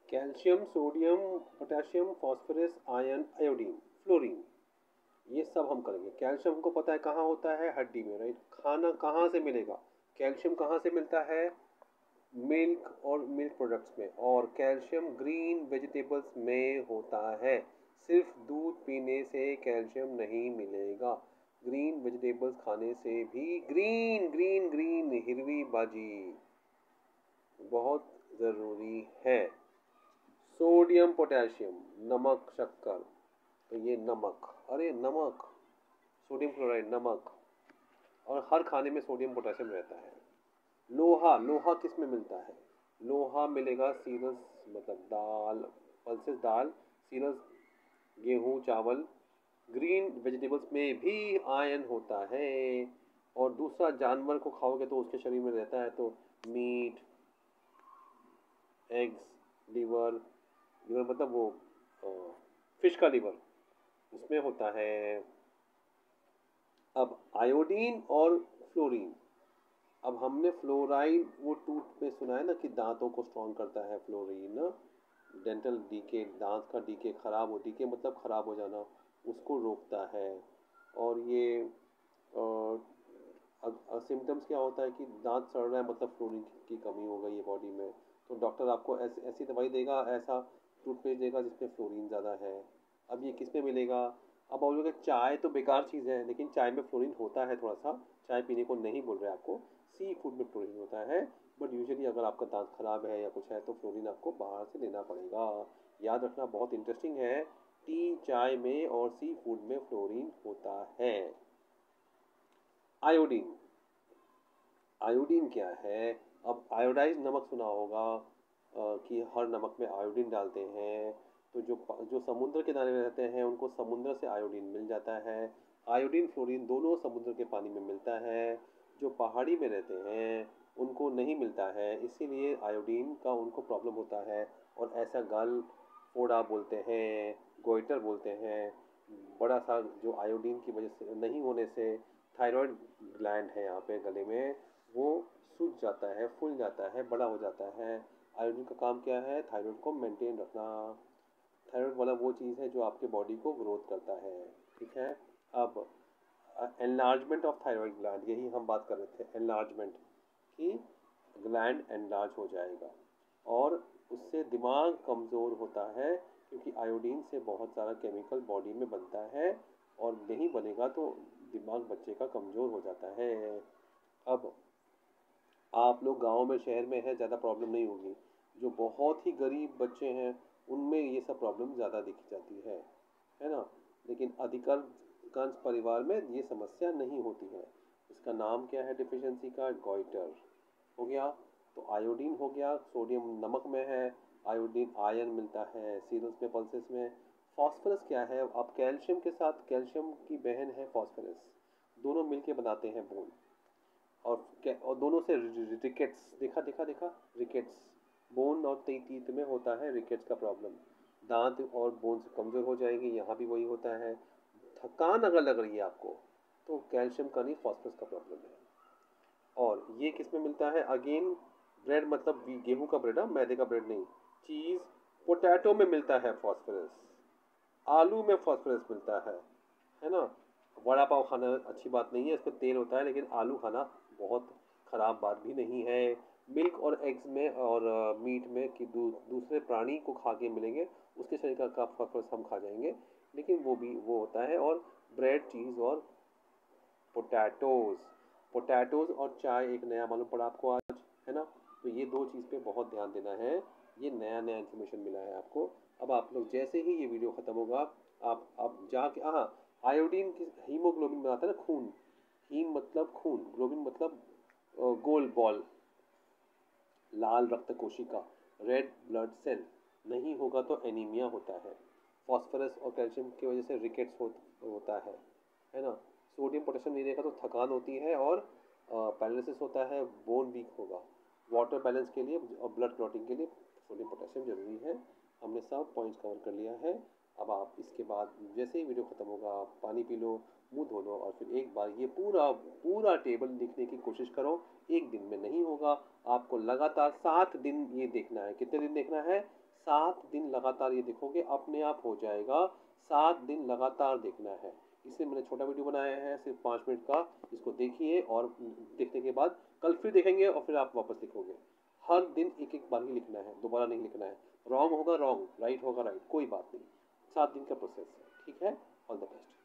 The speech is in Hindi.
Calcium, sodium, potassium, phosphorus, iron, iodine, fluorine, ये सब हम करेंगे। कैल्शियम हमको पता है कहाँ होता है, हड्डी में, राइट। खाना कहाँ से मिलेगा, कैल्शियम कहाँ से मिलता है, मिल्क और मिल्क प्रोडक्ट्स में। और कैल्शियम ग्रीन वेजिटेबल्स में होता है। सिर्फ दूध पीने से कैल्शियम नहीं मिलेगा, ग्रीन वेजिटेबल्स खाने से भी। ग्रीन ग्रीन ग्रीन हिरवी बाजी बहुत ज़रूरी है। सोडियम, पोटेशियम, नमक, शक्कर, तो ये नमक, अरे नमक, सोडियम क्लोराइड, नमक, और हर खाने में सोडियम पोटेशियम रहता है। लोहा, लोहा किस में मिलता है, लोहा मिलेगा सीरस, मतलब दाल, पल्सेस दाल, सीरस, गेहूँ, चावल। ग्रीन वेजिटेबल्स में भी आयरन होता है। और दूसरा, जानवर को खाओगे तो उसके शरीर में रहता है, तो मीट, एग्स, लीवर, लीवर मतलब वो फिश का लीवर, उसमें होता है। अब आयोडीन और फ्लोरीन। अब हमने फ्लोराइड वो टूथ में सुना है ना कि दांतों को स्ट्रॉन्ग करता है फ्लोरीन, डेंटल डीके, दांत का डीके खराब हो, डीके मतलब खराब हो जाना, उसको रोकता है। और ये सिम्टम्स क्या होता है कि दांत सड़ रहा है, मतलब फ्लोरीन की कमी हो गई है बॉडी में, तो डॉक्टर आपको ऐसी दवाई देगा, ऐसा टूथपेस्ट देगा जिसमें फ्लोरीन ज़्यादा है। अब ये किस में मिलेगा, अब बोलोगे चाय तो बेकार चीज़ है, लेकिन चाय में फ्लोरीन होता है थोड़ा सा, चाय पीने को नहीं बोल रहे आपको, सी फूड में फ्लोरीन होता है। बट यूजुअली अगर आपका दांत खराब है या कुछ है तो फ्लोरीन आपको बाहर से लेना पड़ेगा। याद रखना, बहुत इंटरेस्टिंग है, टी, चाय में और सी फूड में फ्लोरीन होता है। आयोडीन, आयोडीन क्या है, अब आयोडाइज नमक सुना होगा कि हर नमक में आयोडीन डालते हैं, तो जो समुद्र के किनारे में रहते हैं उनको समुद्र से आयोडीन मिल जाता है। आयोडीन फ्लोरीन दोनों समुद्र के पानी में मिलता है। जो पहाड़ी में रहते हैं उनको नहीं मिलता है, इसीलिए आयोडीन का उनको प्रॉब्लम होता है। और ऐसा गल फोड़ा बोलते हैं, गोइटर बोलते हैं, बड़ा सा जो आयोडीन की वजह से नहीं होने से, थायराइड ग्लैंड है यहाँ पे गले में, वो सूज जाता है, फूल जाता है, बड़ा हो जाता है। आयोडीन का काम क्या है, थायराइड को मेंटेन रखना। थायराइड वाला वो चीज़ है जो आपके बॉडी को ग्रोथ करता है, ठीक है। अब एनलार्जमेंट ऑफ थायराइड ग्लैंड, यही हम बात कर रहे थे, एनलार्जमेंट, कि ग्लैंड एनलार्ज हो जाएगा और उससे दिमाग कमज़ोर होता है, क्योंकि आयोडीन से बहुत सारा केमिकल बॉडी में बनता है, और नहीं बनेगा तो दिमाग बच्चे का कमज़ोर हो जाता है। अब आप लोग गांव में, शहर में है, ज़्यादा प्रॉब्लम नहीं होगी। जो बहुत ही गरीब बच्चे हैं उनमें ये सब प्रॉब्लम ज़्यादा दिखी जाती है ना। लेकिन अधिकांश परिवार में ये समस्या नहीं होती है। इसका नाम क्या है डिफिशियंसी का, गॉइटर हो गया। तो आयोडीन हो गया, सोडियम नमक में है, आयोडीन आयरन मिलता है सीरस में, पल्सेस में। फॉस्फोरस क्या है, अब कैल्शियम के साथ कैल्शियम की बहन है फॉस्फोरस, दोनों मिलके बनाते हैं बोन। और दोनों से रिकेट्स, देखा देखा देखा, रिकेट्स, बोन और टीथ में होता है रिकेट्स का प्रॉब्लम, दांत और बोन से कमज़ोर हो जाएंगे, यहाँ भी वही होता है। थकान अगर लग रही है आपको तो कैल्शियम का नहीं, फॉस्फोरस का प्रॉब्लम है। और ये किस में मिलता है, अगेन ब्रेड, मतलब गेहूं का ब्रेड, मैदे का ब्रेड नहीं, चीज़, पोटैटो में मिलता है फॉस्फोरस, आलू में फॉस्फोरस मिलता है ना। वड़ा पाव खाना अच्छी बात नहीं है, इसमें तेल होता है, लेकिन आलू खाना बहुत ख़राब बात भी नहीं है। मिल्क और एग्स में और मीट में कि दूसरे प्राणी को खा के मिलेंगे, उसके शरीर का फॉस्फोरस हम खा जाएंगे, लेकिन वो भी वो होता है। और ब्रेड, चीज़ और पोटैटोज़, पोटैटोज़ और चाय एक नया मालूम पड़ा आपको आज, है ना। तो ये दो चीज़ पे बहुत ध्यान देना है, ये नया नया इन्फॉर्मेशन मिला है आपको। अब आप लोग जैसे ही ये वीडियो ख़त्म होगा, आप जाके, हाँ, आयोडीन की हीमोग्लोबिन बनाता है ना, खून, हीम मतलब खून, ग्लोबिन मतलब गोल बॉल, लाल रक्त कोशिका, रेड ब्लड सेल, नहीं होगा तो एनीमिया होता है। फॉस्फोरस और कैल्शियम की वजह से रिकेट्स होता है ना। सोडियम पोटेशियम नहीं रहेगा तो थकान होती है और पैरालिसिस होता है, बोन वीक होगा। वाटर बैलेंस के लिए और ब्लड क्लॉटिंग के लिए सोडियम पोटेशियम जरूरी है। हमने सब पॉइंट्स कवर कर लिया है। अब आप इसके बाद जैसे ही वीडियो ख़त्म होगा, पानी पी लो, मुंह धो लो, और फिर एक बार ये पूरा पूरा टेबल लिखने की कोशिश करो। एक दिन में नहीं होगा, आपको लगातार 7 दिन ये देखना है। कितने दिन देखना है, 7 दिन लगातार ये देखोगे, अपने आप हो जाएगा। 7 दिन लगातार देखना है। इसलिए मैंने छोटा वीडियो बनाया है सिर्फ 5 मिनट का। इसको देखिए और देखने के बाद कल फिर देखेंगे और फिर आप वापस लिखोगे। हर दिन एक एक बार ही लिखना है, दोबारा नहीं लिखना है। रॉन्ग होगा रॉन्ग, राइट होगा राइट, कोई बात नहीं। 7 दिन का प्रोसेस है, ठीक है। All the best.